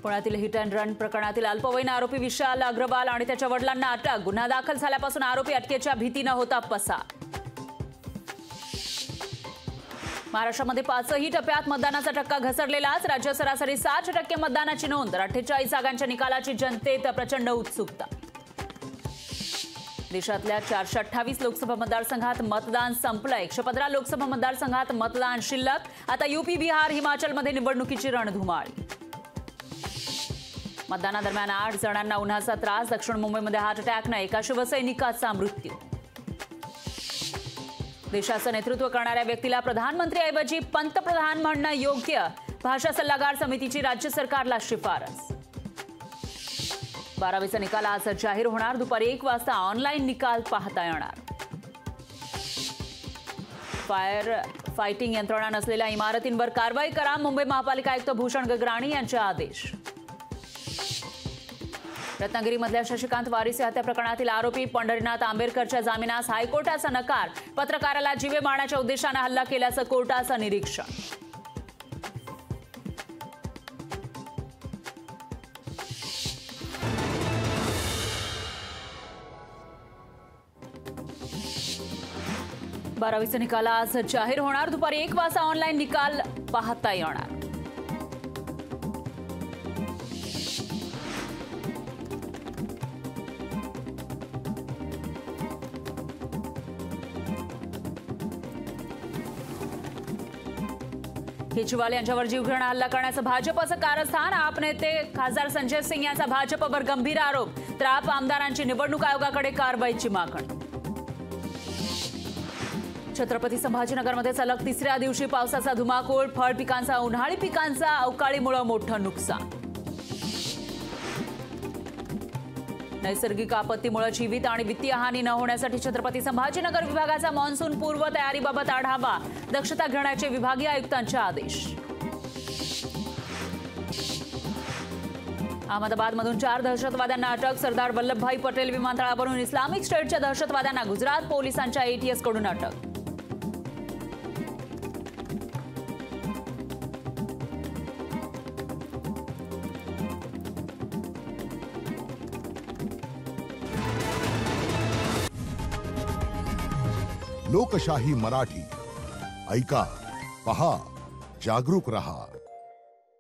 पुण्यातील hit and run प्रकरणातील अल्पवयीन आरोपी विशाल अग्रवाल आणि त्याच्या वडिलांना अटक। गुन्हा दाखल झाल्यापासून आरोपी अटकेच्या भीतीने होता पसार। महाराष्ट्रामध्ये 5ही टप्प्यात मतदानाचा टक्का घसरलेलाच। राज्य सरासरी 60% मतदानाची नोंद तर 48 जागांच्या निकालाची जनतेत प्रचंड उत्सुकता। देशातल्या 428 लोकसभा मतदारसंघात मतदान संपलं। 115 लोकसभा मतदारसंघात मतदान शिल्लक। आता यूपी, बिहार, हिमाचलमध्ये निवडणुकीची रणधुमाळी। मतदानादरम्यान 8 जणांना उन्हाचा त्रास। दक्षिण मुंबईमध्ये हार्ट अटॅकने एका शिवसैनिकाचा मृत्यू। देशाचं नेतृत्व करणाऱ्या व्यक्तीला प्रधानमंत्रीऐवजी पंतप्रधान म्हणणं योग्य। भाषा सल्लागार समितीची राज्य सरकारला शिफारस। 12वीचा निकाल आज जाहीर होणार। दुपारी 1 वाजता ऑनलाईन निकाल पाहता येणार। फायर फायटिंग यंत्रणा नसलेल्या इमारतींवर कारवाई करा। मुंबई महापालिका आयुक्त भूषण गगराणी यांचे आदेश। रत्नागिरीमधल्या शशिकांत वारिसे हत्या प्रकरणातील आरोपी पंढरीनाथ आंबेडकरच्या जामिनास हायकोर्टाचा नकार। पत्रकाराला जीवे मारण्याच्या उद्देशाने हल्ला केल्याचं कोर्टाचं निरीक्षण। बारावीचा निकाल आज जाहीर होणार। दुपारी 1 वाजता ऑनलाईन निकाल पाहता येणार। केजरीवाल यांच्यावर जीवघेणा हल्ला करण्याचं भाजपचं कारस्थान। आप नेते खासदार संजय सिंग यांचा भाजपवर गंभीर आरोप। तर आप आमदारांची निवडणूक आयोगाकडे कारवाईची मागणी। छत्रपती संभाजीनगरमध्ये सलग 3ऱ्या दिवशी पावसाचा धुमाकूळ। फळ पिकांचा, उन्हाळी पिकांचा अवकाळीमुळे मोठं नुकसान। नैसर्गिक आपत्तीमुळे जीवित आणि वित्तीय हानी न होण्यासाठी छत्रपती संभाजीनगर विभागाचा मान्सून पूर्व तयारीबाबत आढावा। दक्षता घेण्याचे विभागीय आयुक्तांचे आदेश। अहमदाबादमधून 4 दहशतवाद्यांना अटक। सरदार वल्लभभाई पटेल विमानतळावरून इस्लामिक स्टेटच्या दहशतवाद्यांना गुजरात पोलिसांच्या ATS कडून अटक। लोकशाही मराठी ऐका, पहा, जागरूक रहा।